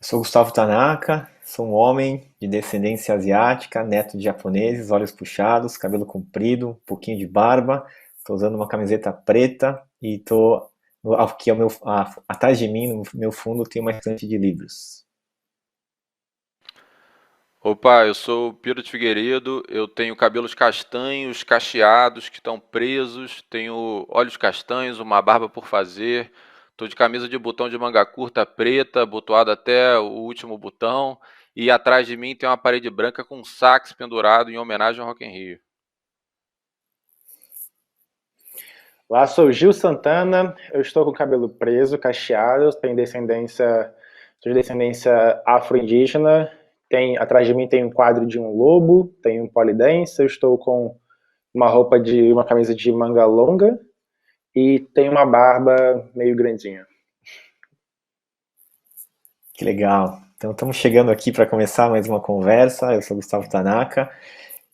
Sou Gustavo Tanaka, sou um homem de descendência asiática, neto de japoneses, olhos puxados, cabelo comprido, um pouquinho de barba. Estou usando uma camiseta preta e estou aqui atrás de mim, no meu fundo, tem uma estante de livros. Opa, eu sou o Piro de Figueiredo, eu tenho cabelos castanhos, cacheados, que estão presos, tenho olhos castanhos, uma barba por fazer, estou de camisa de botão de manga curta preta, abotoada até o último botão, e atrás de mim tem uma parede branca com um sax pendurado em homenagem ao Rock in Rio. Lá sou Gil Santana, eu estou com o cabelo preso, cacheado, sou de descendência afro-indígena. Atrás de mim tem um quadro de um lobo, tem um polidense, eu estou com uma camisa de manga longa e tenho uma barba meio grandinha. Que legal! Então estamos chegando aqui para começar mais uma conversa. Eu sou Gustavo Tanaka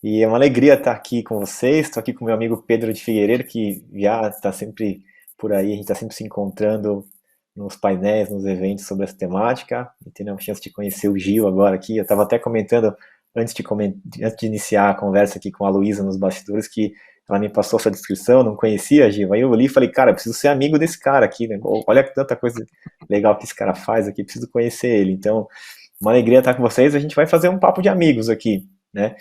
e é uma alegria estar aqui com vocês. Estou aqui com meu amigo Pedro de Figueiredo, que já está sempre por aí, a gente está sempre se encontrando nos painéis, nos eventos sobre essa temática, e tendo a chance de conhecer o Gil agora aqui. Eu estava até comentando, antes de iniciar a conversa aqui com a Luísa nos bastidores, que ela me passou essa descrição, não conhecia, Gil. Aí eu li e falei, cara, eu preciso ser amigo desse cara aqui, né? Olha tanta coisa legal que esse cara faz aqui, preciso conhecer ele. Então, uma alegria estar com vocês. A gente vai fazer um papo de amigos aqui, né?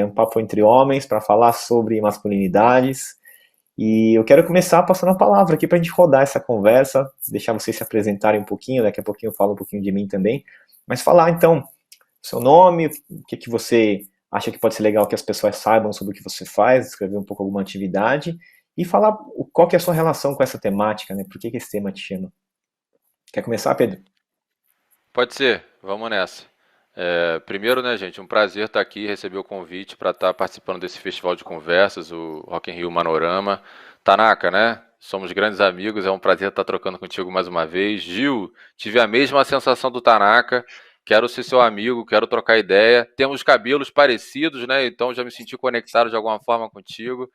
Um papo entre homens para falar sobre masculinidades. E eu quero começar passando a palavra aqui para a gente rodar essa conversa, deixar vocês se apresentarem um pouquinho, daqui a pouquinho eu falo um pouquinho de mim também, mas falar então seu nome, o que, que você acha que pode ser legal que as pessoas saibam sobre o que você faz, descrever um pouco alguma atividade, e falar qual que é a sua relação com essa temática, né? Por que, que esse tema te chama? Quer começar, Pedro? Pode ser, vamos nessa. Primeiro, né, gente, um prazer estar aqui, receber o convite para estar participando desse festival de conversas, o Rock in Rio Manorama. Tanaka, né? Somos grandes amigos, é um prazer estar trocando contigo mais uma vez. Gil, tive a mesma sensação do Tanaka, quero ser seu amigo, quero trocar ideia. Temos cabelos parecidos, né? Então já me senti conectado de alguma forma contigo.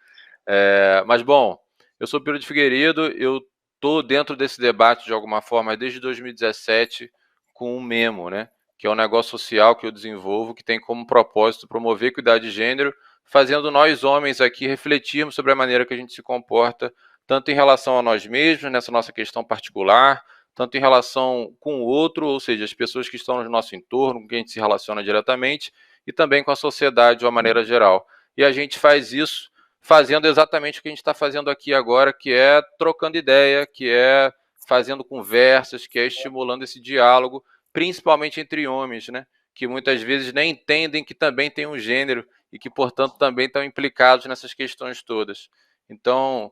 Mas bom, eu sou Pedro de Figueiredo, eu tô dentro desse debate de alguma forma desde 2017 com o Memo, né? Que é um negócio social que eu desenvolvo que tem como propósito promover equidade de gênero, fazendo nós homens aqui refletirmos sobre a maneira que a gente se comporta, tanto em relação a nós mesmos, nessa nossa questão particular, tanto em relação com o outro, ou seja, as pessoas que estão no nosso entorno, com quem a gente se relaciona diretamente, e também com a sociedade de uma maneira geral. E a gente faz isso fazendo exatamente o que a gente está fazendo aqui agora, que é trocando ideia, que é fazendo conversas, que é estimulando esse diálogo, principalmente entre homens, né? Que muitas vezes nem entendem que também tem um gênero e que, portanto, também estão implicados nessas questões todas. Então,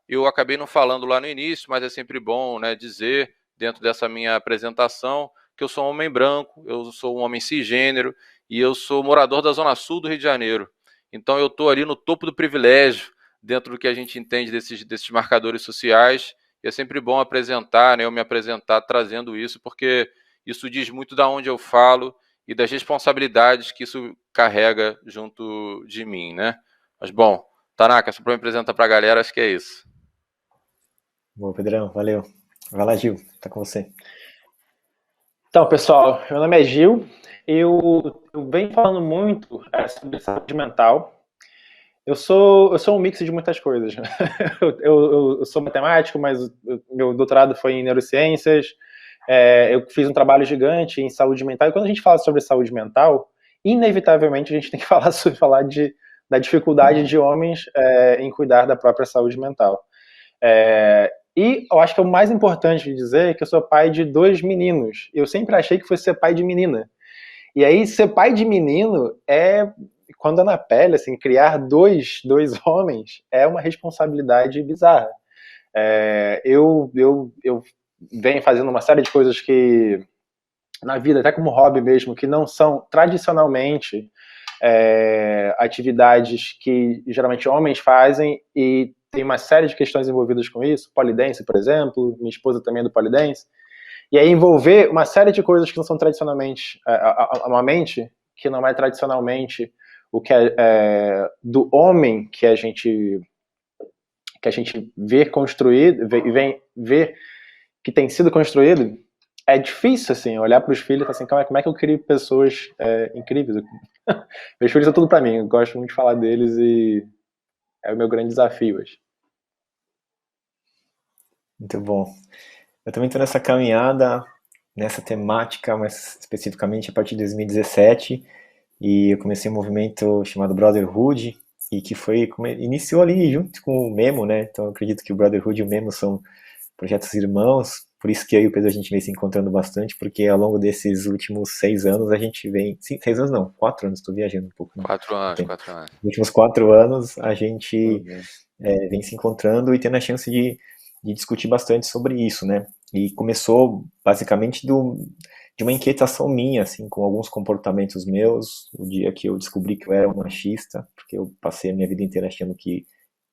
eu acabei não falando lá no início, mas é sempre bom, né, dizer, dentro dessa minha apresentação, que eu sou um homem branco, eu sou um homem cisgênero e eu sou morador da Zona Sul do Rio de Janeiro. Então eu estou ali no topo do privilégio, dentro do que a gente entende desses marcadores sociais. E é sempre bom apresentar, né, eu me apresentar trazendo isso, porque isso diz muito da onde eu falo e das responsabilidades que isso carrega junto de mim, né? Mas bom, Tanaka, só para me apresentar para a galera, acho que é isso. Boa, Pedrão, valeu. Vai lá, Gil, tá com você. Então, pessoal, meu nome é Gil, eu venho falando muito sobre saúde mental. Eu sou um mix de muitas coisas. Eu sou matemático, mas meu doutorado foi em neurociências. Eu fiz um trabalho gigante em saúde mental. E quando a gente fala sobre saúde mental, inevitavelmente a gente tem que da dificuldade de homens em cuidar da própria saúde mental. E eu acho que é o mais importante de dizer é que eu sou pai de dois meninos. Eu sempre achei que fosse ser pai de menina. E aí, ser pai de menino quando é na pele, assim, criar dois homens é uma responsabilidade bizarra. Eu venho fazendo uma série de coisas que, na vida, até como hobby mesmo, que não são tradicionalmente atividades que geralmente homens fazem e tem uma série de questões envolvidas com isso. Polidense, por exemplo, minha esposa também é do polidense. E aí envolver uma série de coisas que não são tradicionalmente, uma mente que não é tradicionalmente o que do homem que a gente vê construído, vem ver que tem sido construído, é difícil, assim, olhar para os filhos e falar assim, como é que eu crio pessoas incríveis? Meus filhos são tudo para mim, eu gosto muito de falar deles e é o meu grande desafio hoje. Muito bom. Eu também estou nessa caminhada, nessa temática, mais especificamente a partir de 2017, e eu comecei um movimento chamado Brotherhood, e que iniciou ali junto com o Memo, né? Então eu acredito que o Brotherhood e o Memo são projetos irmãos, por isso que eu e o Pedro a gente vem se encontrando bastante, porque ao longo desses últimos 6 anos a gente vem, 6 anos não, 4 anos, estou viajando um pouco, né? 4 anos, 4 anos. Nos últimos 4 anos a gente vem se encontrando e tendo a chance de discutir bastante sobre isso, né? E começou basicamente de uma inquietação minha, assim, com alguns comportamentos meus, o dia que eu descobri que eu era um machista, porque eu passei a minha vida inteira achando que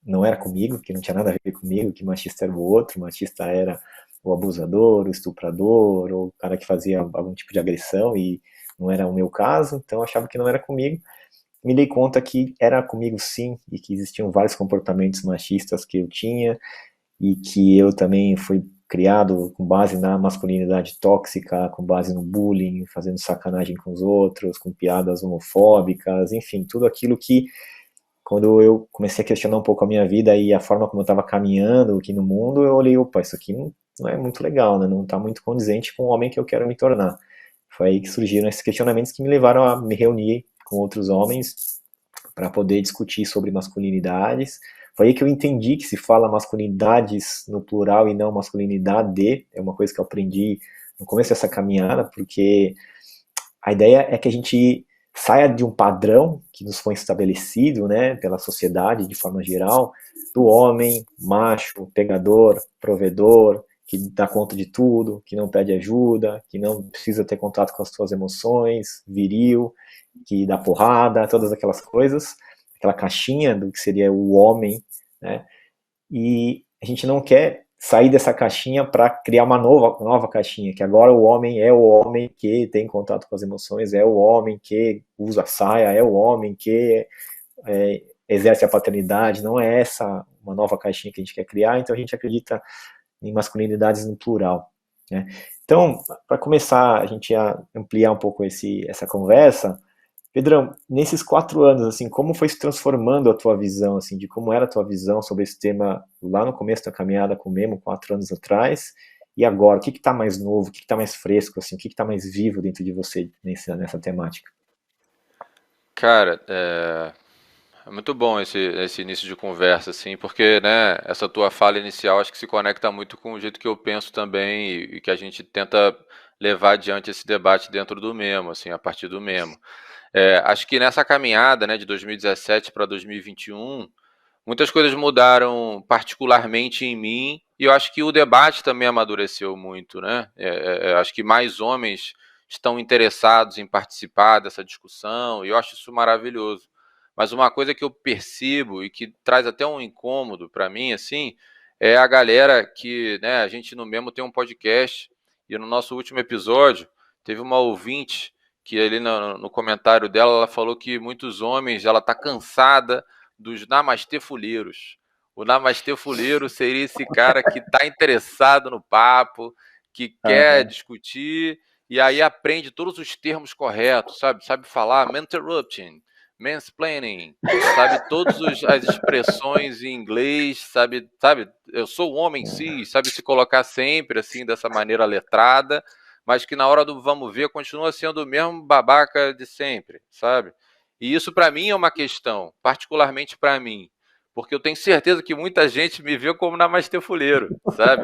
não era comigo, que não tinha nada a ver comigo, que machista era o outro, machista era o abusador, o estuprador, ou o cara que fazia algum tipo de agressão e não era o meu caso, então eu achava que não era comigo. Me dei conta que era comigo sim, e que existiam vários comportamentos machistas que eu tinha, e que eu também fui criado com base na masculinidade tóxica, com base no bullying, fazendo sacanagem com os outros, com piadas homofóbicas, enfim, tudo aquilo que quando eu comecei a questionar um pouco a minha vida e a forma como eu estava caminhando aqui no mundo, eu olhei, opa, isso aqui não é muito legal, né? Não está muito condizente com o homem que eu quero me tornar. Foi aí que surgiram esses questionamentos que me levaram a me reunir com outros homens para poder discutir sobre masculinidades. Foi aí que eu entendi que se fala masculinidades no plural e não masculinidade, é uma coisa que eu aprendi no começo dessa caminhada, porque a ideia é que a gente saia de um padrão que nos foi estabelecido, né, pela sociedade de forma geral, do homem macho, pegador, provedor, que dá conta de tudo, que não pede ajuda, que não precisa ter contato com as suas emoções, viril, que dá porrada, todas aquelas coisas, aquela caixinha do que seria o homem, né? E a gente não quer sair dessa caixinha para criar uma nova caixinha, que agora o homem é o homem que tem contato com as emoções, é o homem que usa saia, é o homem que exerce a paternidade, não é essa uma nova caixinha que a gente quer criar, então a gente acredita em masculinidades no plural, né? Então, para começar a gente a ampliar um pouco essa conversa, Pedrão, nesses 4 anos, assim, como foi se transformando a tua visão, assim, de como era a tua visão sobre esse tema lá no começo da caminhada com o Memo, 4 anos atrás, e agora? O que está mais novo, o que está mais fresco, assim, o que está mais vivo dentro de você nessa temática? Cara, é muito bom esse início de conversa, assim, porque, né, essa tua fala inicial acho que se conecta muito com o jeito que eu penso também e que a gente tenta levar adiante esse debate dentro do Memo, assim, a partir do Memo. Acho que nessa caminhada, né, de 2017 para 2021, muitas coisas mudaram particularmente em mim e eu acho que o debate também amadureceu muito, né? Acho que mais homens estão interessados em participar dessa discussão e eu acho isso maravilhoso. Mas uma coisa que eu percebo e que traz até um incômodo para mim, assim, é a galera que, né, a gente no Memo tem um podcast e no nosso último episódio teve uma ouvinte que ali no comentário dela ela falou que muitos homens, ela tá cansada dos namastê fuleiros. O namastê fuleiro seria esse cara que está interessado no papo, que quer discutir e aí aprende todos os termos corretos, sabe? Sabe falar interrupting, mansplaining, sabe todas as expressões em inglês, sabe? Eu sou um homem cis, sabe se colocar sempre assim dessa maneira letrada, mas que na hora do vamos ver continua sendo o mesmo babaca de sempre, sabe? E isso para mim é uma questão, particularmente para mim, porque eu tenho certeza que muita gente me vê como namastê fuleiro, sabe?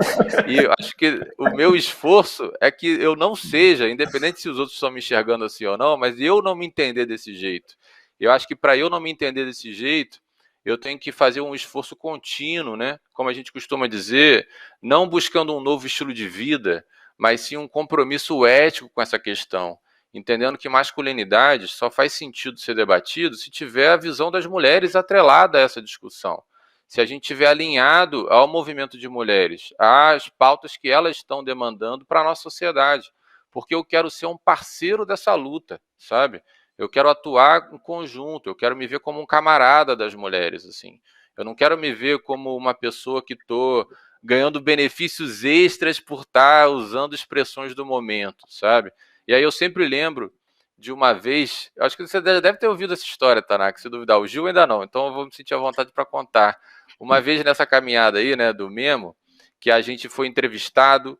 E eu acho que o meu esforço é que eu não seja, independente se os outros estão me enxergando assim ou não, mas eu não me entender desse jeito. Eu acho que para eu não me entender desse jeito, eu tenho que fazer um esforço contínuo, né? Como a gente costuma dizer, não buscando um novo estilo de vida, mas sim um compromisso ético com essa questão, entendendo que masculinidade só faz sentido ser debatido se tiver a visão das mulheres atrelada a essa discussão. Se a gente tiver alinhado ao movimento de mulheres, às pautas que elas estão demandando para a nossa sociedade. Porque eu quero ser um parceiro dessa luta, sabe? Eu quero atuar em conjunto, eu quero me ver como um camarada das mulheres, assim. Eu não quero me ver como uma pessoa que estou ganhando benefícios extras por estar usando expressões do momento, sabe? E aí eu sempre lembro de uma vez, acho que você deve ter ouvido essa história, Tanaka, se duvidar. O Gil ainda não, então eu vou me sentir à vontade para contar. Uma vez nessa caminhada aí, né, do Memo, que a gente foi entrevistado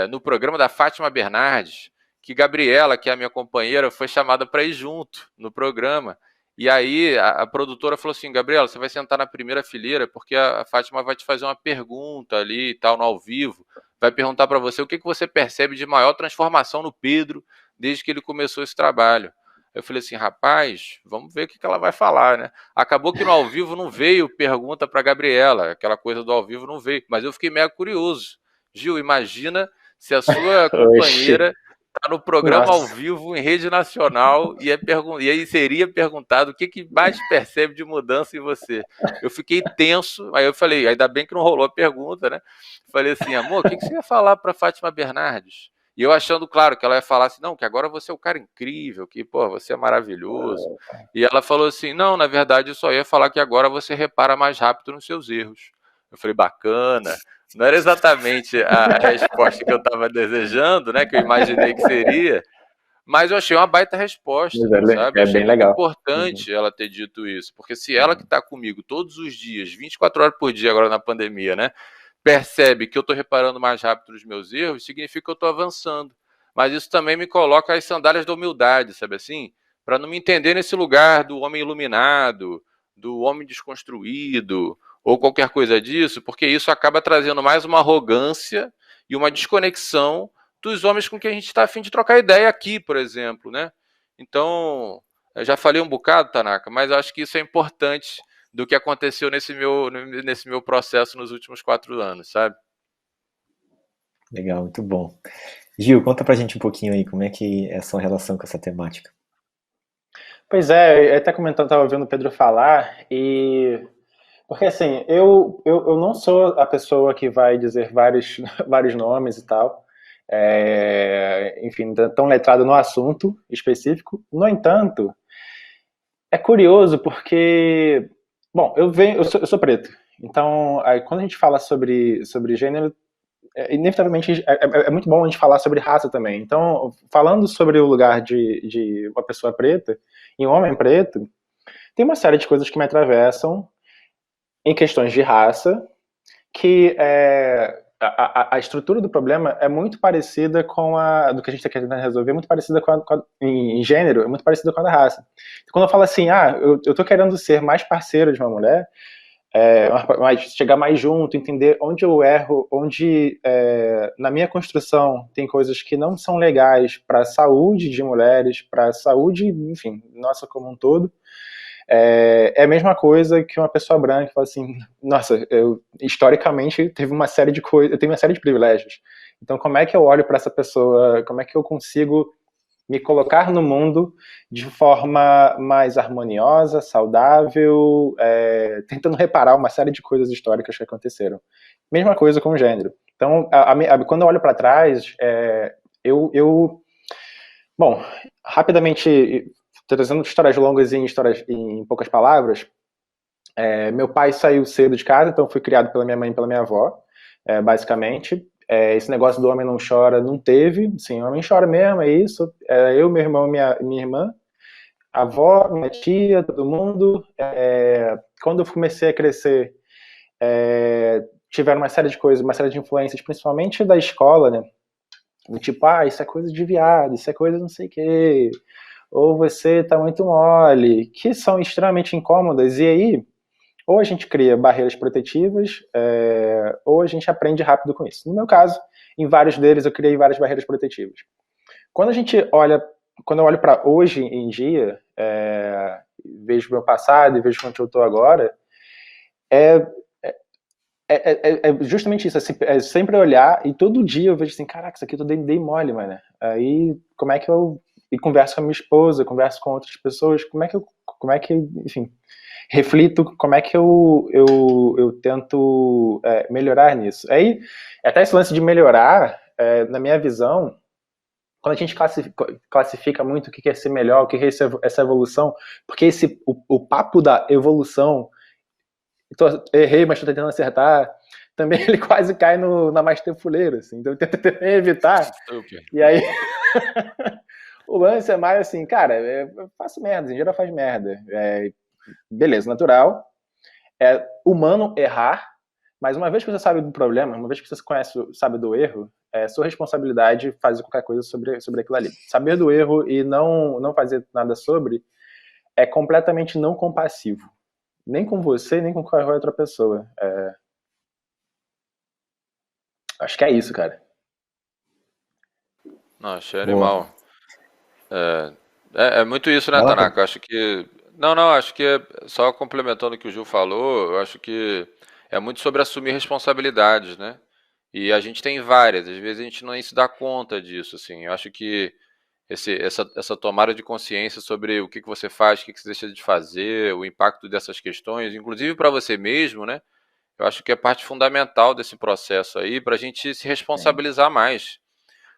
no programa da Fátima Bernardes, que Gabriela, que é a minha companheira, foi chamada para ir junto no programa. E aí a produtora falou assim, Gabriela, você vai sentar na primeira fileira, porque a Fátima vai te fazer uma pergunta ali e tal, no ao vivo, vai perguntar para você o que você percebe de maior transformação no Pedro desde que ele começou esse trabalho. Eu falei assim, rapaz, vamos ver o que ela vai falar, né? Acabou que no ao vivo não veio pergunta para Gabriela, aquela coisa do ao vivo não veio, mas eu fiquei mega curioso. Gil, imagina se a sua companheira está no programa ao vivo em rede nacional e aí seria perguntado o que mais percebe de mudança em você. Eu fiquei tenso, aí eu falei, ainda bem que não rolou a pergunta, né? Falei assim, amor, o que você ia falar para Fátima Bernardes? E eu achando, claro, que ela ia falar assim, não, que agora você é um cara incrível, que, pô, você é maravilhoso. E ela falou assim, não, na verdade eu só ia falar que agora você repara mais rápido nos seus erros. Eu falei, bacana. Não era exatamente a resposta que eu estava desejando, né, que eu imaginei que seria, mas eu achei uma baita resposta, sabe? Achei muito importante ela ter dito isso, porque se ela que está comigo todos os dias, 24 horas por dia agora na pandemia, né, percebe que eu estou reparando mais rápido nos meus erros, significa que eu estou avançando. Mas isso também me coloca as sandálias da humildade, sabe assim? Para não me entender nesse lugar do homem iluminado, do homem desconstruído, ou qualquer coisa disso, porque isso acaba trazendo mais uma arrogância e uma desconexão dos homens com quem a gente está a fim de trocar ideia aqui, por exemplo, né? Então, eu já falei um bocado, Tanaka, mas acho que isso é importante do que aconteceu nesse meu processo nos últimos 4 anos, sabe? Legal, muito bom. Gil, conta pra gente um pouquinho aí, como é que é a sua relação com essa temática? Pois é, eu até comentando, estava ouvindo o Pedro falar, porque assim, eu não sou a pessoa que vai dizer vários nomes e tal, enfim, tão letrado no assunto específico. No entanto, é curioso porque, bom, eu sou preto, então aí, quando a gente fala sobre gênero, inevitavelmente é muito bom a gente falar sobre raça também. Então, falando sobre o lugar de uma pessoa preta e um homem preto, tem uma série de coisas que me atravessam em questões de raça, que a estrutura do problema é muito parecida com a do que a gente está querendo resolver, muito parecida em gênero, é muito parecida com a da raça. Então, quando eu falo assim, eu estou querendo ser mais parceiro de uma mulher, chegar mais junto, entender onde eu erro, onde na minha construção tem coisas que não são legais para a saúde de mulheres, para a saúde, enfim, nossa como um todo. É a mesma coisa que uma pessoa branca fala assim, nossa, eu historicamente teve uma série de coisas, eu tenho uma série de privilégios. Então, como é que eu olho para essa pessoa? Como é que eu consigo me colocar no mundo de forma mais harmoniosa, saudável, tentando reparar uma série de coisas históricas que aconteceram. Mesma coisa com o gênero. Então, quando eu olho para trás, bom, rapidamente, trazendo histórias longas e histórias em poucas palavras, meu pai saiu cedo de casa, então fui criado pela minha mãe e pela minha avó, basicamente. Esse negócio do homem não chora não teve, sim, o homem chora mesmo, é isso. Eu, meu irmão, minha irmã, a avó, minha tia, todo mundo. Quando eu comecei a crescer, tiveram uma série de coisas, uma série de influências, principalmente da escola, né? Do tipo, isso é coisa de viado, isso é coisa não sei o quê, ou você tá muito mole, que são extremamente incômodas, e aí ou a gente cria barreiras protetivas, ou a gente aprende rápido com isso. No meu caso, em vários deles eu criei várias barreiras protetivas. Quando eu olho para hoje em dia, vejo o meu passado e vejo onde eu estou agora, é justamente isso, é sempre olhar e todo dia eu vejo assim, caraca, isso aqui eu dei mole, mano. Aí, como é que eu converso com a minha esposa, converso com outras pessoas, como é que, enfim, reflito como é que eu tento melhorar nisso. Aí, até esse lance de melhorar, na minha visão, quando a gente classifica muito o que é ser melhor, o que é essa evolução, porque o papo da evolução, errei, mas estou tentando acertar, também ele quase cai na Masterfuleira, assim, então eu tento evitar. Super. E aí, o lance é mais assim, cara, eu faço merda, em geral faz merda. Beleza, natural. É humano errar, mas uma vez que você sabe do problema, uma vez que você sabe do erro, é sua responsabilidade fazer qualquer coisa sobre aquilo ali. Saber do erro e não fazer nada sobre é completamente não compassivo. Nem com você, nem com qualquer outra pessoa. Acho que é isso, cara. Não, achei Boa. animal. É muito isso, né, Vai lá, Tanaka? Pedro. Acho que. Não, acho que só complementando o que o Gil falou, eu acho que é muito sobre assumir responsabilidades, né? E a gente tem várias, às vezes a gente nem se dá conta disso, assim. Eu acho que essa tomada de consciência sobre o que você faz, o que você deixa de fazer, o impacto dessas questões, inclusive para você mesmo, né? Eu acho que é parte fundamental desse processo aí para a gente se Sim. responsabilizar mais.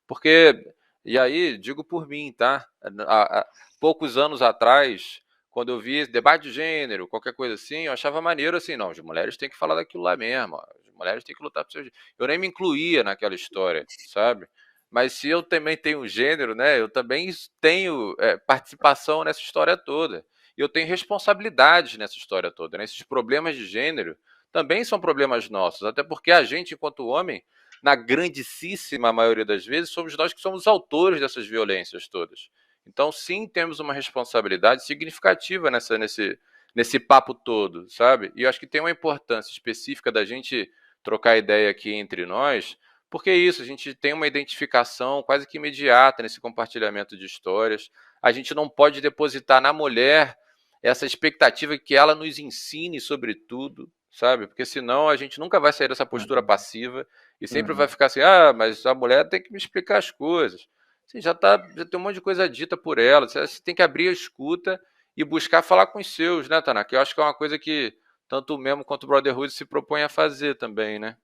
Porque, e aí, digo por mim, tá? Há poucos anos atrás, quando eu vi debate de gênero, qualquer coisa assim, eu achava maneiro assim, não, as mulheres têm que falar daquilo lá mesmo, ó, as mulheres têm que lutar por seus direitos. Eu nem me incluía naquela história, sabe? Mas se eu também tenho gênero, né, eu também tenho participação nessa história toda. E eu tenho responsabilidades nessa história toda, né? Esses problemas de gênero também são problemas nossos, até porque a gente, enquanto homem, na grandíssima maioria das vezes, somos nós que somos autores dessas violências todas. Então, sim, temos uma responsabilidade significativa nesse papo todo, sabe? E eu acho que tem uma importância específica da gente trocar ideia aqui entre nós, porque é isso, a gente tem uma identificação quase que imediata nesse compartilhamento de histórias. A gente não pode depositar na mulher essa expectativa que ela nos ensine sobre tudo, sabe? Porque senão a gente nunca vai sair dessa postura Uhum. passiva e sempre vai Uhum. ficar assim, mas a mulher tem que me explicar as coisas. Você já tem um monte de coisa dita por ela, você tem que abrir a escuta e buscar falar com os seus, né, Tanaka? Eu acho que é uma coisa que tanto o Memo quanto o Brotherhood se propõe a fazer também, né?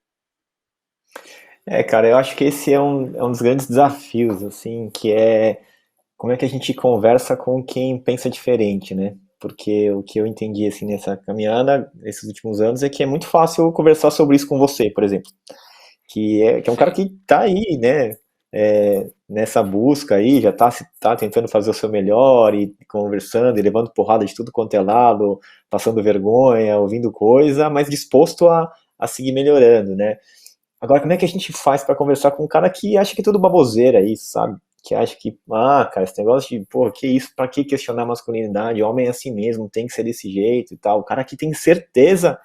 Cara, eu acho que esse é um dos grandes desafios, assim, que é como é que a gente conversa com quem pensa diferente, né? Porque o que eu entendi, assim, nessa caminhada, nesses últimos anos, é que é muito fácil conversar sobre isso com você, por exemplo. Que é um cara Sim. que tá aí, né? Nessa busca aí, já tá tentando fazer o seu melhor e conversando e levando porrada de tudo quanto é lado, passando vergonha, ouvindo coisa, mas disposto a seguir melhorando, né? Agora, como é que a gente faz pra conversar com um cara que acha que é tudo baboseira isso, sabe? Que acha que, cara, esse negócio de, pô, que isso, pra que questionar a masculinidade? Homem é assim mesmo, tem que ser desse jeito e tal. O cara que tem certeza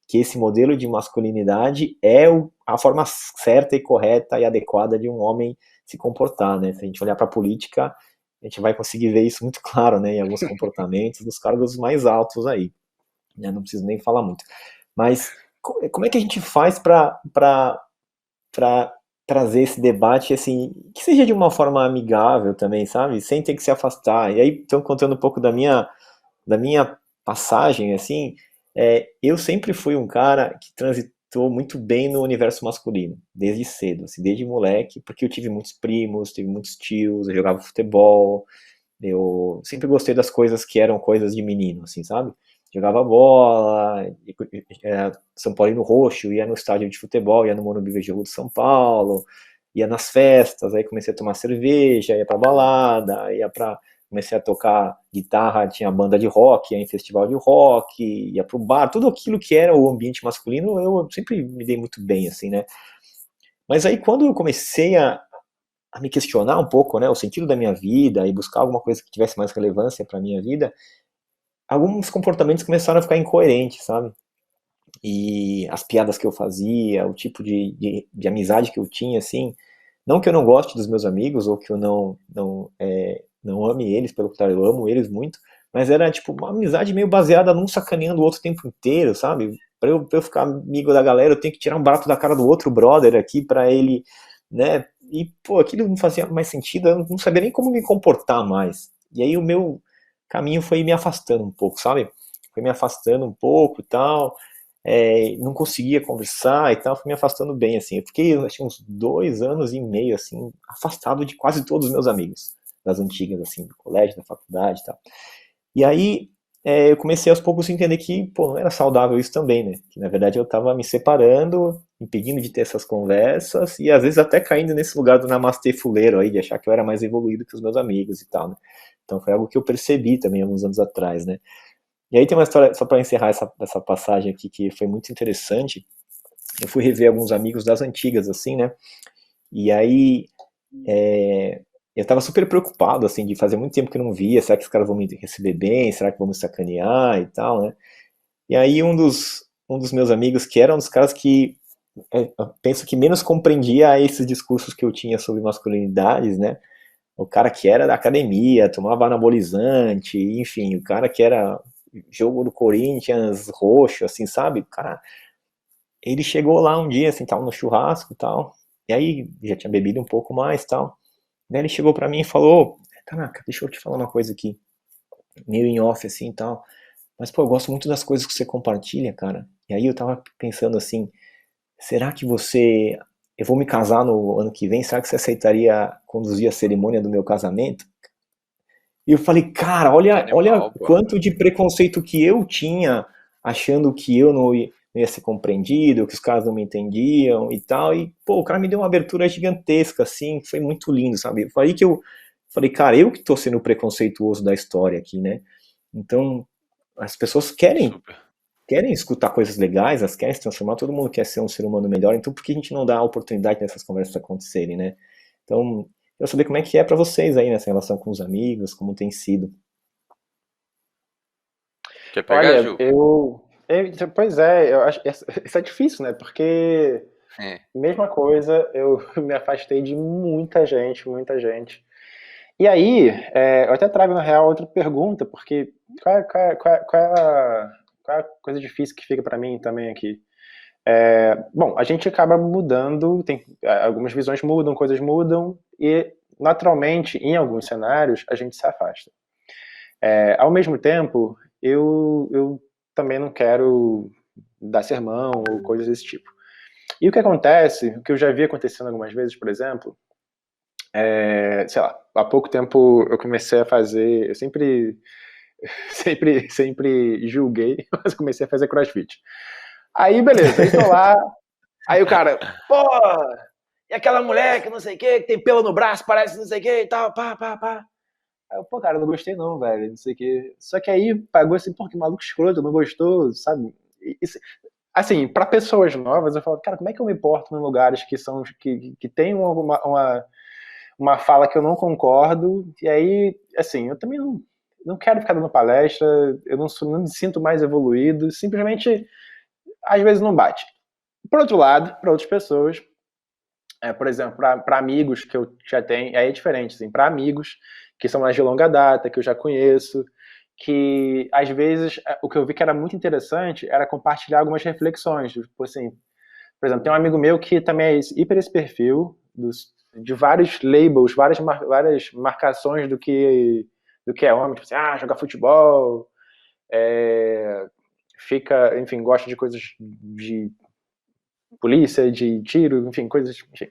que esse modelo de masculinidade é a forma certa e correta e adequada de um homem se comportar, né? Se a gente olhar pra política, a gente vai conseguir ver isso muito claro, né? Em alguns comportamentos dos cargos mais altos aí, né? Não preciso nem falar muito. Mas como é que a gente faz para trazer esse debate assim, que seja de uma forma amigável também, sabe? Sem ter que se afastar. E aí, estão contando um pouco da minha passagem, assim, eu sempre fui um cara que transitou muito bem no universo masculino, desde cedo, assim, desde moleque, porque eu tive muitos primos, tive muitos tios, eu jogava futebol, eu sempre gostei das coisas que eram coisas de menino, assim, sabe? Jogava bola, era São Paulino roxo, ia no estádio de futebol, ia no Morumbi ver jogo de São Paulo, ia nas festas, aí comecei a tomar cerveja, ia pra balada, comecei a tocar guitarra, tinha banda de rock, ia em festival de rock, ia pro bar, tudo aquilo que era o ambiente masculino, eu sempre me dei muito bem, assim, né? Mas aí quando eu comecei a me questionar um pouco, né, o sentido da minha vida e buscar alguma coisa que tivesse mais relevância para minha vida, alguns comportamentos começaram a ficar incoerentes, sabe? E as piadas que eu fazia, o tipo de amizade que eu tinha, assim, não que eu não goste dos meus amigos ou que eu não ame eles, pelo contrário, eu amo eles muito, mas era tipo uma amizade meio baseada num sacaneando o outro o tempo inteiro, sabe? Pra eu ficar amigo da galera, eu tenho que tirar um barato da cara do outro brother aqui pra ele, né? E, pô, aquilo não fazia mais sentido, eu não sabia nem como me comportar mais. E aí o meu caminho foi me afastando um pouco, sabe? Foi me afastando um pouco e tal, não conseguia conversar e tal, fui me afastando bem, assim. Eu fiquei, acho que uns 2 anos e meio, assim, afastado de quase todos os meus amigos, das antigas, assim, do colégio, da faculdade e tal. E aí, eu comecei aos poucos a entender que, pô, não era saudável isso também, né? Que na verdade eu tava me separando, impedindo de ter essas conversas e às vezes até caindo nesse lugar do namastê fuleiro aí, de achar que eu era mais evoluído que os meus amigos e tal, né? Então foi algo que eu percebi também alguns anos atrás, né? E aí tem uma história, só para encerrar essa passagem aqui, que foi muito interessante. Eu fui rever alguns amigos das antigas, assim, né? E aí eu tava super preocupado, assim, de fazer muito tempo que eu não via, será que os caras vão me receber bem, será que vão me sacanear e tal, né? E aí um dos meus amigos, que era um dos caras que eu penso que menos compreendia esses discursos que eu tinha sobre masculinidades, né? O cara que era da academia, tomava anabolizante, enfim, o cara que era jogo do Corinthians roxo, assim, sabe? O cara, ele chegou lá um dia, assim, tava no churrasco e tal, e aí já tinha bebido um pouco mais e tal. Daí ele chegou pra mim e falou: Tanaka, deixa eu te falar uma coisa aqui, meio em off assim e tal. Mas, pô, eu gosto muito das coisas que você compartilha, cara. E aí eu tava pensando assim, será que você. Eu vou me casar no ano que vem, será que você aceitaria conduzir a cerimônia do meu casamento? E eu falei, cara, Que olha animal, pô. quanto de preconceito que eu tinha, achando que eu não ia ser compreendido, que os caras não me entendiam e tal. E, pô, o cara me deu uma abertura gigantesca, assim, foi muito lindo, sabe? Falei, cara, eu que tô sendo preconceituoso da história aqui, né? Então, as pessoas querem, Super. querem escutar coisas legais, elas querem se transformar, todo mundo quer ser um ser humano melhor, então por que a gente não dá a oportunidade dessas conversas acontecerem, né? Então, eu saber como é que é para vocês aí nessa relação com os amigos, como tem sido. Quer pegar, Olha, Gil? pois é, eu acho isso é difícil, né? Porque É. mesma coisa, eu me afastei de muita gente, muita gente. E aí, eu até trago na real outra pergunta, porque qual é a coisa difícil que fica para mim também aqui? Bom, a gente acaba mudando, algumas visões mudam, coisas mudam, e naturalmente, em alguns cenários, a gente se afasta. Ao mesmo tempo, eu também não quero dar sermão ou coisas desse tipo. E o que acontece, o que eu já vi acontecendo algumas vezes, por exemplo, sei lá, há pouco tempo eu comecei a fazer, eu sempre, sempre julguei, mas comecei a fazer CrossFit. Aí, beleza, aí tô lá, aí o cara, pô, e aquela mulher que não sei o que tem pelo no braço, parece não sei o que e tal, pá, pá, pá. Aí eu, pô, cara, eu não gostei não, velho, não sei o que. Só que aí pagou assim, pô, que maluco escroto, não gostou, sabe? Isso, assim, para pessoas novas, eu falo, cara, como é que eu me porto em lugares que tem uma fala que eu não concordo, e aí, assim, eu também não quero ficar dando palestra, não me sinto mais evoluído, simplesmente, às vezes não bate. Por outro lado, para outras pessoas, por exemplo, para amigos que eu já tenho, aí é diferente, assim, para amigos que são mais de longa data, que eu já conheço, que às vezes o que eu vi que era muito interessante era compartilhar algumas reflexões, tipo assim, por exemplo, tem um amigo meu que também é hiper esse perfil de vários labels, várias marcações do que é homem, tipo assim, joga futebol, fica, enfim, gosta de coisas de polícia, de tiro, enfim, coisas, enfim.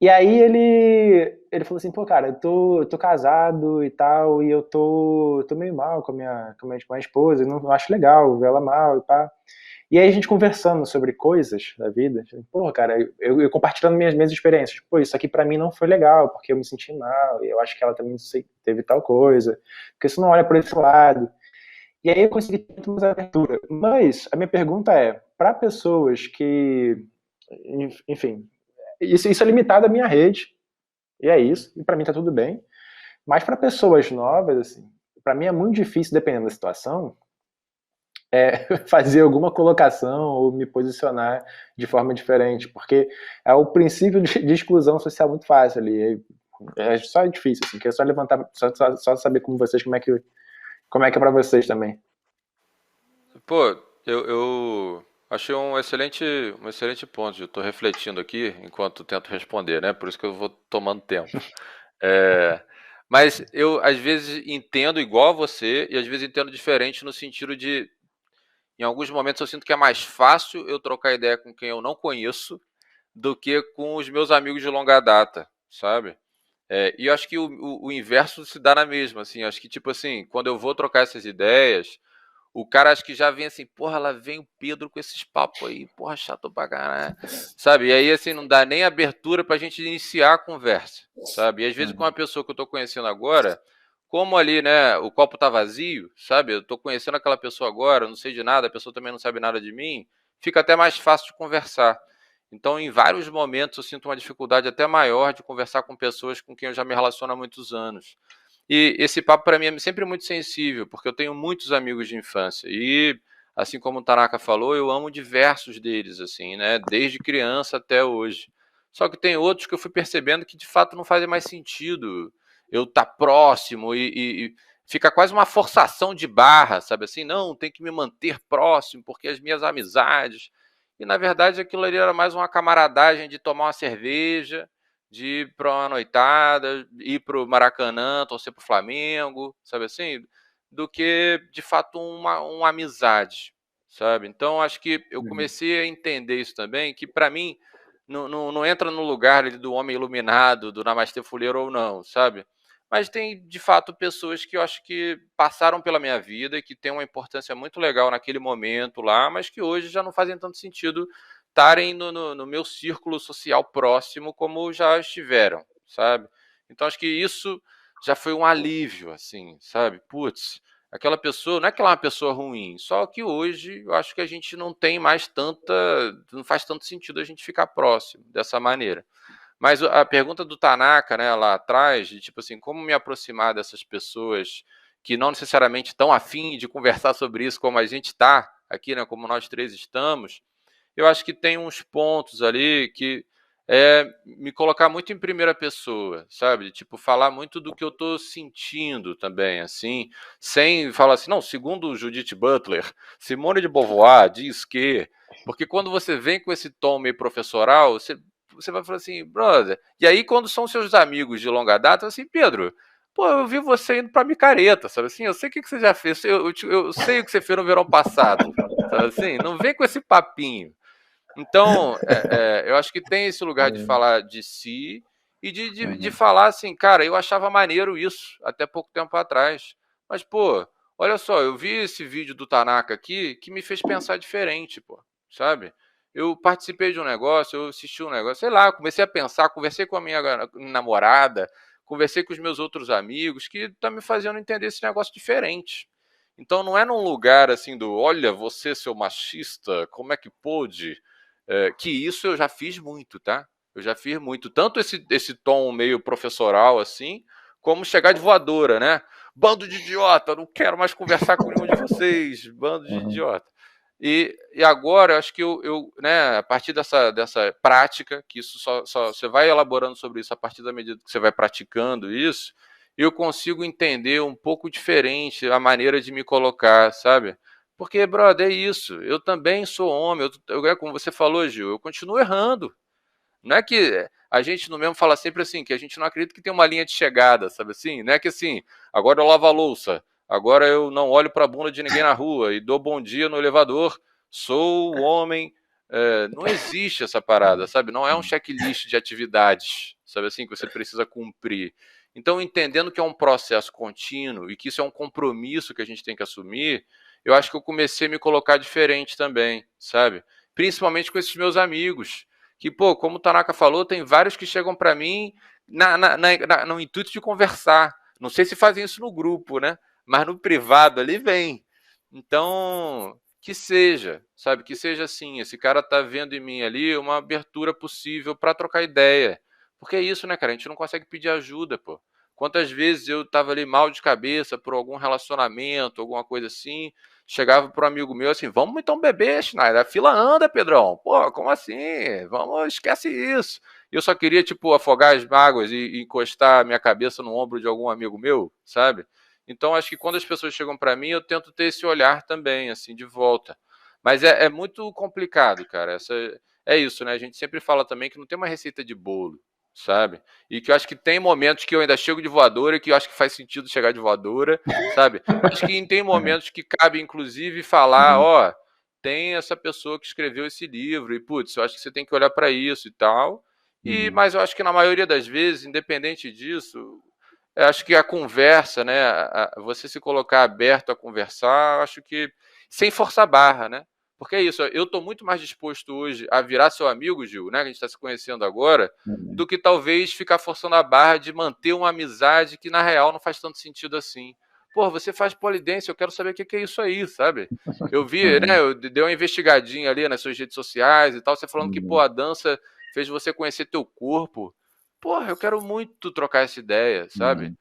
E aí ele falou assim, pô, cara, eu tô casado e tal, e eu tô meio mal com a minha esposa, e não acho legal ver ela mal e pá. E aí a gente conversando sobre coisas da vida, pô, cara, eu compartilhando minhas experiências, pô, isso aqui pra mim não foi legal, porque eu me senti mal, e eu acho que ela também teve tal coisa, porque você não olha por esse lado. E aí eu consegui ter muito mais abertura. Mas a minha pergunta é, para pessoas que, enfim, isso é limitado à minha rede, e é isso, e para mim tá tudo bem. Mas para pessoas novas, assim, para mim é muito difícil, dependendo da situação, fazer alguma colocação ou me posicionar de forma diferente, porque é o princípio de exclusão social muito fácil ali. É só difícil, assim, que é só levantar, só saber como é que é para vocês também. Pô, eu achei um excelente ponto. Eu estou refletindo aqui enquanto tento responder, né? Por isso que eu vou tomando tempo. É, mas eu, às vezes, entendo igual a você e às vezes entendo diferente no sentido de, em alguns momentos, eu sinto que é mais fácil eu trocar ideia com quem eu não conheço do que com os meus amigos de longa data, sabe? E eu acho que o inverso se dá na mesma, assim. Eu acho que, tipo assim, quando eu vou trocar essas ideias, o cara acho que já vem assim, porra, lá vem o Pedro com esses papos aí, porra, chato pra caralho, sabe? E aí, assim, não dá nem abertura pra gente iniciar a conversa, sabe? E às vezes com uma pessoa que eu tô conhecendo agora, como ali, né, o copo tá vazio, sabe? Eu tô conhecendo aquela pessoa agora, eu não sei de nada, a pessoa também não sabe nada de mim, fica até mais fácil de conversar. Então, em vários momentos, eu sinto uma dificuldade até maior de conversar com pessoas com quem eu já me relaciono há muitos anos. E esse papo para mim é sempre muito sensível, porque eu tenho muitos amigos de infância e, assim como o Tanaka falou, eu amo diversos deles, assim, né, desde criança até hoje. Só que tem outros que eu fui percebendo que de fato não fazem mais sentido eu estar próximo e fica quase uma forçação de barra, sabe assim? Não, tem que me manter próximo porque as minhas amizades. E na verdade aquilo ali era mais uma camaradagem de tomar uma cerveja, de ir para uma noitada, ir para o Maracanã, torcer para o Flamengo, sabe assim? Do que, de fato, uma amizade, sabe? Então, acho que eu comecei a entender isso também, que para mim não entra no lugar ali do homem iluminado, do Namastê Fuleiro ou não, sabe? Mas tem, de fato, pessoas que eu acho que passaram pela minha vida e que têm uma importância muito legal naquele momento lá, mas que hoje já não fazem tanto sentido estarem no meu círculo social próximo como já estiveram, sabe? Então acho que isso já foi um alívio, assim, sabe? Putz, aquela pessoa, não é que ela é uma pessoa ruim, só que hoje eu acho que a gente não tem mais tanta, não faz tanto sentido a gente ficar próximo dessa maneira. Mas a pergunta do Tanaka, né, lá atrás, de tipo assim, como me aproximar dessas pessoas que não necessariamente estão afim de conversar sobre isso como a gente está aqui, né, como nós três estamos, eu acho que tem uns pontos ali que me colocar muito em primeira pessoa, sabe? Tipo, falar muito do que eu tô sentindo também, assim, sem falar assim, não, segundo Judith Butler, Simone de Beauvoir diz que... Porque quando você vem com esse tom meio professoral, você vai falar assim, brother... E aí, quando são seus amigos de longa data, assim, Pedro... Pô, eu vi você indo pra micareta, sabe assim? Eu sei o que você já fez, eu sei o que você fez no verão passado, sabe assim? Não vem com esse papinho. Então, eu acho que tem esse lugar de falar de si e de falar assim, cara, eu achava maneiro isso até pouco tempo atrás. Mas, pô, olha só, eu vi esse vídeo do Tanaka aqui que me fez pensar diferente, pô, sabe? Eu participei de um negócio, eu assisti um negócio, sei lá, comecei a pensar, conversei com a minha namorada, conversei com os meus outros amigos, que tá me fazendo entender esse negócio diferente. Então não é num lugar assim do, olha, você, seu machista, como é que pôde? Que isso eu já fiz muito, tá? Eu já fiz muito. Tanto esse tom meio professoral assim, como chegar de voadora, né? Bando de idiota, não quero mais conversar com nenhum de vocês, bando de idiota. E agora, eu acho que né, a partir dessa prática, que isso só você vai elaborando sobre isso a partir da medida que você vai praticando isso, eu consigo entender um pouco diferente a maneira de me colocar, sabe? Porque, brother, é isso. Eu também sou homem. Como você falou, Gil, eu continuo errando. Não é que a gente no mesmo fala sempre assim, que a gente não acredita que tem uma linha de chegada, sabe assim? Não é que assim, agora eu lavo a louça, agora eu não olho para a bunda de ninguém na rua e dou bom dia no elevador, sou o homem. Não existe essa parada, sabe? Não é um checklist de atividades, sabe assim, que você precisa cumprir. Então, entendendo que é um processo contínuo e que isso é um compromisso que a gente tem que assumir, eu acho que eu comecei a me colocar diferente também, sabe? Principalmente com esses meus amigos que, pô, como o Tanaka falou, tem vários que chegam para mim no intuito de conversar. Não sei se fazem isso no grupo, né? Mas no privado ali vem. Então, que seja, sabe? Que seja assim. Esse cara tá vendo em mim ali uma abertura possível para trocar ideia. Porque é isso, né, cara? A gente não consegue pedir ajuda, pô. Quantas vezes eu tava ali mal de cabeça por algum relacionamento, alguma coisa assim, chegava para um amigo meu assim, vamos então beber, Schneider, a fila anda, Pedrão. Pô, como assim? Vamos, esquece isso. E eu só queria, tipo, afogar as mágoas e encostar a minha cabeça no ombro de algum amigo meu, sabe? Então, acho que quando as pessoas chegam para mim, eu tento ter esse olhar também, assim, de volta. Mas é muito complicado, cara. É isso, né? A gente sempre fala também que não tem uma receita de bolo, sabe? E que eu acho que tem momentos que eu ainda chego de voadora e que eu acho que faz sentido chegar de voadora, sabe? Acho que tem momentos que cabe, inclusive, falar, ó, tem essa pessoa que escreveu esse livro e, putz, eu acho que você tem que olhar para isso e tal. Mas eu acho que na maioria das vezes, independente disso, eu acho que a conversa, né, você se colocar aberto a conversar, eu acho que sem forçar a barra, né? Porque é isso, eu estou muito mais disposto hoje a virar seu amigo, Gil, né, que a gente está se conhecendo agora, do que talvez ficar forçando a barra de manter uma amizade que na real não faz tanto sentido assim. Pô, você faz polidense, eu quero saber o que é isso aí, sabe? Eu vi, né, eu dei uma investigadinha ali nas suas redes sociais e tal, você falando que, pô, a dança fez você conhecer teu corpo. Porra, eu quero muito trocar essa ideia, sabe?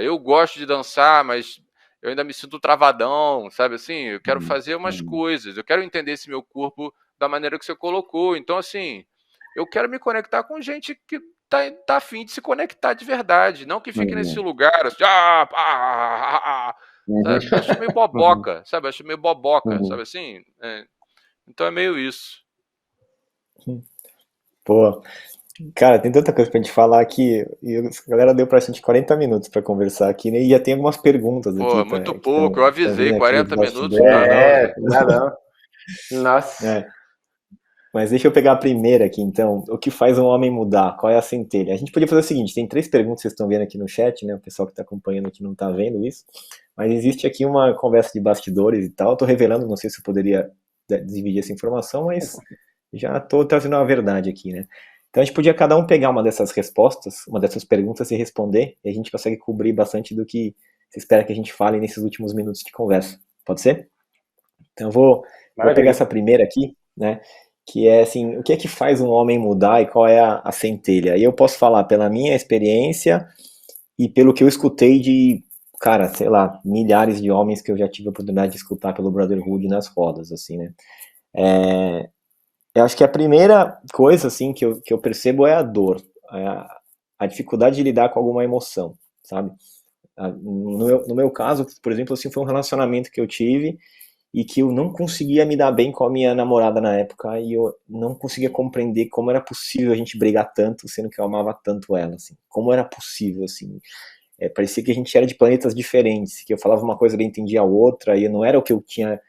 Eu gosto de dançar, mas eu ainda me sinto travadão, sabe assim? Eu quero fazer umas coisas, eu quero entender esse meu corpo da maneira que você colocou. Então, assim, eu quero me conectar com gente que tá afim de se conectar de verdade, não que fique nesse lugar, assim, sabe? Acho meio boboca, sabe? Acho meio boboca, sabe assim? Então é meio isso. Pô, cara, tem tanta coisa pra gente falar aqui. E a galera deu pra gente 40 minutos pra conversar aqui, né? E já tem algumas perguntas Pô, aqui é muito que pouco, eu estão avisei, vindo aqui dos 40 minutos não dá bastidores. não, gente. Não dá não. Nossa. É, mas deixa eu pegar a primeira aqui, então. O que faz um homem mudar? Qual é a centelha? A gente podia fazer o seguinte: tem 3 perguntas que vocês estão vendo aqui no chat, né? O pessoal que está acompanhando aqui não está vendo isso. Mas existe aqui uma conversa de bastidores e tal. Estou revelando, não sei se eu poderia dividir essa informação, mas já estou trazendo a verdade aqui, né? Então a gente podia cada um pegar uma dessas respostas, uma dessas perguntas e responder, e a gente consegue cobrir bastante do que você espera que a gente fale nesses últimos minutos de conversa. Pode ser? Então vou pegar Maravilha. essa primeira aqui, né? Que é assim, o que é que faz um homem mudar e qual é a centelha? E eu posso falar pela minha experiência e pelo que eu escutei de, cara, sei lá, milhares de homens que eu já tive a oportunidade de escutar pelo Brotherhood nas rodas, assim, né? Eu acho que a primeira coisa, assim, que eu percebo é a dor, a dificuldade de lidar com alguma emoção, sabe? No meu caso, por exemplo, assim, foi um relacionamento que eu tive e que eu não conseguia me dar bem com a minha namorada na época e eu não conseguia compreender como era possível a gente brigar tanto, sendo que eu amava tanto ela, assim. Como era possível, assim. Parecia que a gente era de planetas diferentes, que eu falava uma coisa, ela entendia a outra, e não era o que eu tinha,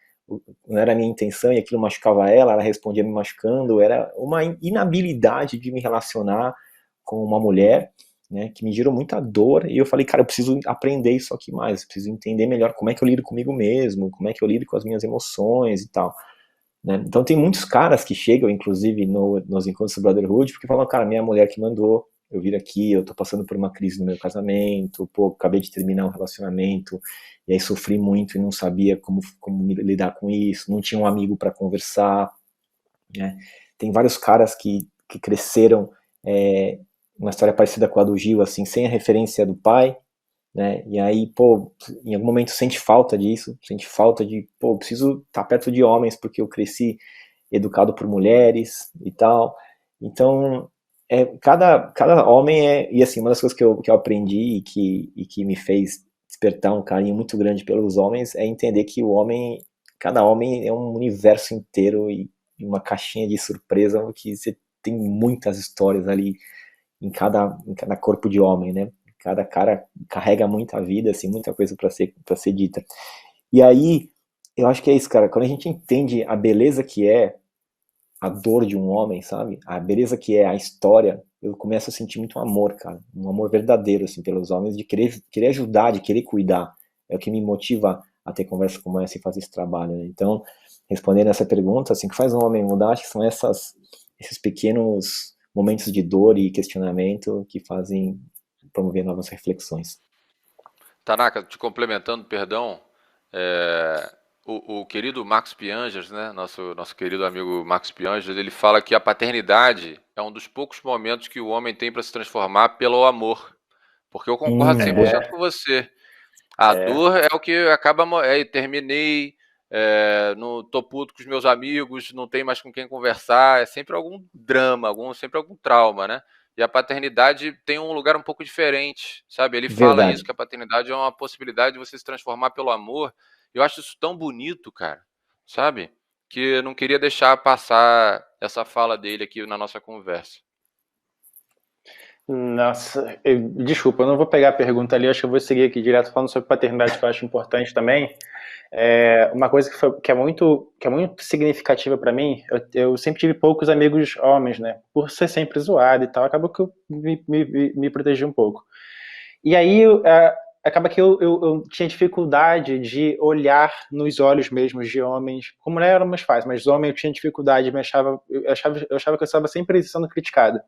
não era a minha intenção, e aquilo machucava ela respondia me machucando, era uma inabilidade de me relacionar com uma mulher, né, que me gerou muita dor, e eu falei, cara, eu preciso aprender isso aqui mais, eu preciso entender melhor como é que eu lido comigo mesmo, como é que eu lido com as minhas emoções e tal, né? Então tem muitos caras que chegam, inclusive, nos encontros do Brotherhood, porque falam, cara, minha mulher que mandou eu vir aqui, eu tô passando por uma crise no meu casamento, pô, acabei de terminar um relacionamento, e aí sofri muito e não sabia como lidar com isso, não tinha um amigo para conversar, né? Tem vários caras que cresceram uma história parecida com a do Gil, assim, sem a referência do pai, né? E aí, pô, em algum momento sente falta disso, sente falta de, pô, preciso estar perto de homens porque eu cresci educado por mulheres e tal. Então, cada homem e assim, uma das coisas que eu aprendi e que me fez despertar um carinho muito grande pelos homens é entender que cada homem é um universo inteiro e uma caixinha de surpresa que você tem muitas histórias ali em cada corpo de homem, né? Cada cara carrega muita vida, assim, muita coisa para ser dita. E aí, eu acho que é isso, cara. Quando a gente entende a beleza que é a dor de um homem, sabe? A beleza que é a história, eu começo a sentir muito amor, cara. Um amor verdadeiro, assim, pelos homens, de querer ajudar, de querer cuidar. É o que me motiva a ter conversa como essa e fazer esse trabalho, né? Então, respondendo essa pergunta, assim, o que faz um homem mudar, acho que são esses pequenos momentos de dor e questionamento que fazem promover novas reflexões. Tanaka, te complementando, perdão, o querido Max Pianges, né, nosso querido amigo Max Pianges, ele fala que a paternidade é um dos poucos momentos que o homem tem para se transformar pelo amor. Porque eu concordo 100% É, com você. A dor é o que acaba. Terminei, não tô puto com os meus amigos, não tem mais com quem conversar. É sempre algum drama, sempre algum trauma, né? E a paternidade tem um lugar um pouco diferente, sabe? Ele fala isso, Verdade. que a paternidade é uma possibilidade de você se transformar pelo amor. Eu acho isso tão bonito, cara, sabe? Que eu não queria deixar passar essa fala dele aqui na nossa conversa. Nossa, desculpa, eu não vou pegar a pergunta ali, acho que eu vou seguir aqui direto falando sobre paternidade, que eu acho importante também. Uma coisa que é muito significativa para mim, eu sempre tive poucos amigos homens, né? Por ser sempre zoado e tal, acabou que eu me protegi um pouco. E aí, acaba que eu tinha dificuldade de olhar nos olhos mesmos de homens, como mulher era mais fácil, mas homem eu tinha dificuldade, eu achava que eu estava sempre sendo criticado.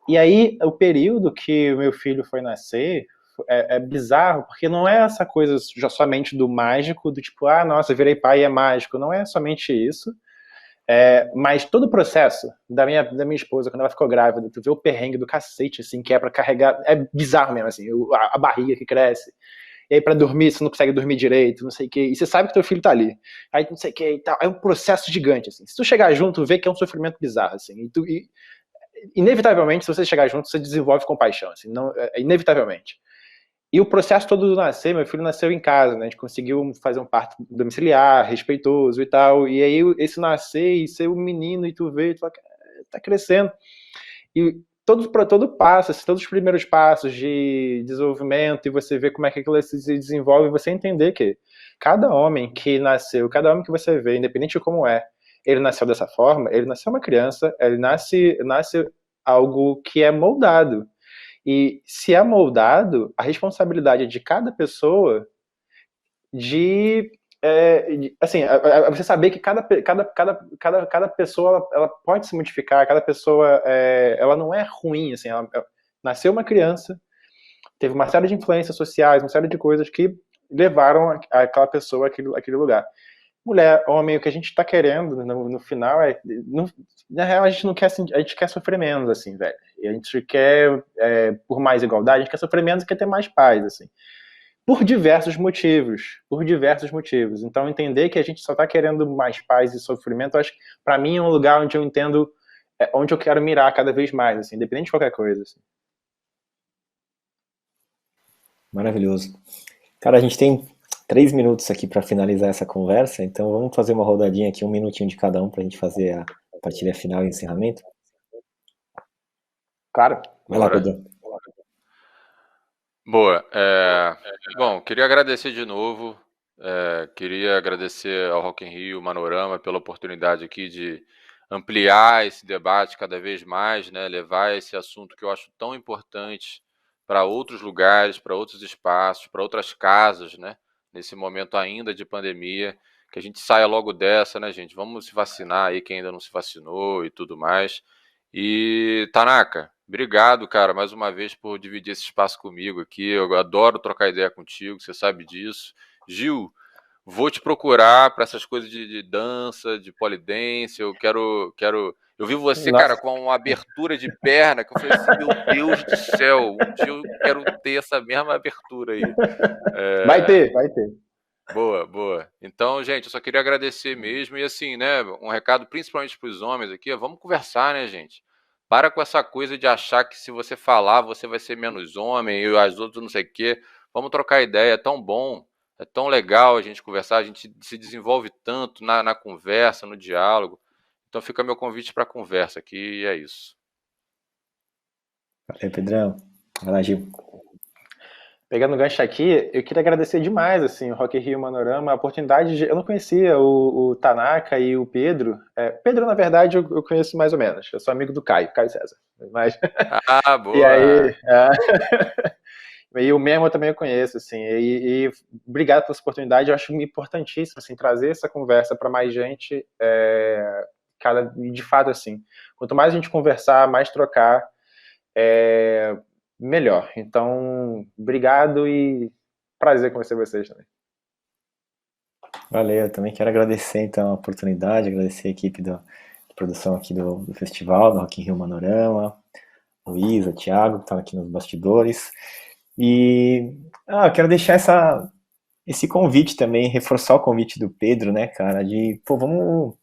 E aí, o período que o meu filho foi nascer é bizarro, porque não é essa coisa já somente do mágico, do tipo, ah, nossa, virei pai e é mágico. Não é somente isso. Mas todo o processo da minha esposa, quando ela ficou grávida, tu vê o perrengue do cacete, assim, que é pra carregar. É bizarro mesmo, assim, a barriga que cresce. E aí, pra dormir, você não consegue dormir direito, não sei o quê. E você sabe que teu filho tá ali. Aí, não sei o quê e tal. É um processo gigante, assim. Se tu chegar junto, vê que é um sofrimento bizarro, assim. Inevitavelmente, se você chegar junto, você desenvolve compaixão, assim, não, inevitavelmente. E o processo todo do nascer, meu filho nasceu em casa, né? A gente conseguiu fazer um parto domiciliar, respeitoso e tal. E aí, esse nascer e ser um menino e tu vê, tu fala, tá crescendo. E todo passo, assim, todos os primeiros passos de desenvolvimento, e você vê como é que aquilo se desenvolve, você entender que cada homem que nasceu, cada homem que você vê, independente de como é, ele nasceu dessa forma, ele nasceu uma criança, ele nasce algo que é moldado. E se é moldado, a responsabilidade é de cada pessoa de assim, você saber que cada pessoa ela pode se modificar, cada pessoa ela não é ruim, assim, ela nasceu uma criança, teve uma série de influências sociais, uma série de coisas que levaram aquela pessoa àquele lugar. Mulher, homem, o que a gente está querendo no final na real a gente não quer, a gente quer sofrer menos, assim, velho. E a gente quer, por mais igualdade, a gente quer sofrer menos e quer ter mais paz, assim. Por diversos motivos. Então, entender que a gente só está querendo mais paz e sofrimento, eu acho que, para mim, é um lugar onde eu entendo, onde eu quero mirar cada vez mais, assim, independente de qualquer coisa. Assim. Maravilhoso. Cara, a gente tem 3 minutos aqui para finalizar essa conversa, então vamos fazer uma rodadinha aqui, 1 minutinho de cada um para a gente fazer a partilha final e encerramento. Claro. Vai lá, Pedro. Boa. Bom, queria agradecer de novo. Queria agradecer ao Rock in Rio, Manorama, pela oportunidade aqui de ampliar esse debate cada vez mais, né? Levar esse assunto que eu acho tão importante para outros lugares, para outros espaços, para outras casas, né? Nesse momento ainda de pandemia, que a gente saia logo dessa, né, gente? Vamos se vacinar aí, quem ainda não se vacinou e tudo mais. E, Tanaka, obrigado, cara, mais uma vez por dividir esse espaço comigo aqui. Eu adoro trocar ideia contigo, você sabe disso. Gil, vou te procurar para essas coisas de dança, de polidense. Eu vi você, Nossa. cara, com uma abertura de perna que eu falei assim, meu Deus do céu, um dia eu quero ter essa mesma abertura aí. Vai ter, vai ter. Boa, boa. Então, gente, eu só queria agradecer mesmo. E assim, né, um recado principalmente para os homens aqui, vamos conversar, né, gente? Para com essa coisa de achar que se você falar, você vai ser menos homem e as outras não sei o quê. Vamos trocar ideia, é tão bom, é tão legal a gente conversar, a gente se desenvolve tanto na conversa, no diálogo. Então fica meu convite para a conversa aqui e é isso. Valeu, Pedrão. Vai lá, Gil. Pegando o gancho aqui, eu queria agradecer demais, assim, o Rock in Rio Manorama, a oportunidade de... Eu não conhecia o Tanaka e o Pedro. Pedro, na verdade, eu conheço mais ou menos. Eu sou amigo do Caio César. Mas... Ah, E boa! aí... E o Memo eu também eu conheço, assim. E obrigado pela oportunidade. Eu acho importantíssimo, assim, trazer essa conversa para mais gente. De fato, assim, quanto mais a gente conversar, mais trocar, melhor. Então, obrigado e prazer conhecer vocês também. Valeu, eu também quero agradecer então a oportunidade, agradecer a equipe de produção aqui do festival, do Rock in Rio Manorama, Luísa, Thiago, que estão aqui nos bastidores. E quero deixar esse convite também, reforçar o convite do Pedro, né, cara, de, pô, vamos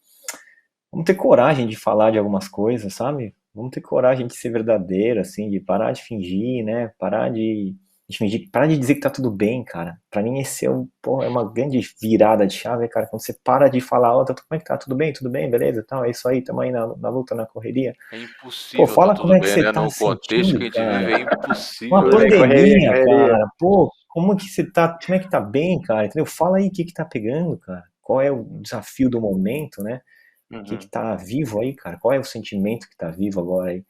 ter coragem de falar de algumas coisas, sabe? Vamos ter coragem de ser verdadeiro, assim, de parar de fingir, né, parar de Para de dizer que tá tudo bem, cara. Pra mim esse é uma grande virada de chave, cara. Quando você para de falar, ó, como é que tá? Tudo bem, beleza, tal, é isso aí, tamo aí na luta, na correria. É Pô, impossível tá fala como tudo é que bem, você né? tá No contexto sentindo, que a gente cara. vive é Uma impossível, né? Correria, pandemia, correria. cara. Pô, como que você tá, como é que tá bem, cara? Entendeu? Fala aí o que que tá pegando, cara. Qual é o desafio do momento, né? O que que Uhum. tá vivo aí, cara? Qual é o sentimento que tá vivo agora aí?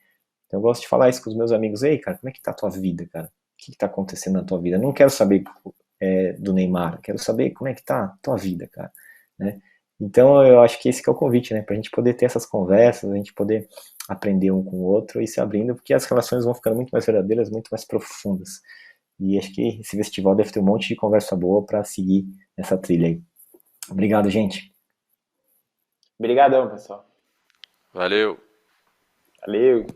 Então eu gosto de falar isso com os meus amigos. Ei, cara, como é que tá a tua vida, cara? O que que tá acontecendo na tua vida? Eu não quero saber do Neymar, eu quero saber como é que tá a tua vida, cara, né? Então eu acho que esse que é o convite, né? Pra gente poder ter essas conversas, a gente poder aprender um com o outro e se abrindo, porque as relações vão ficando muito mais verdadeiras, muito mais profundas. E acho que esse festival deve ter um monte de conversa boa para seguir nessa trilha aí. Obrigado, gente. Obrigadão, pessoal. Valeu. Valeu.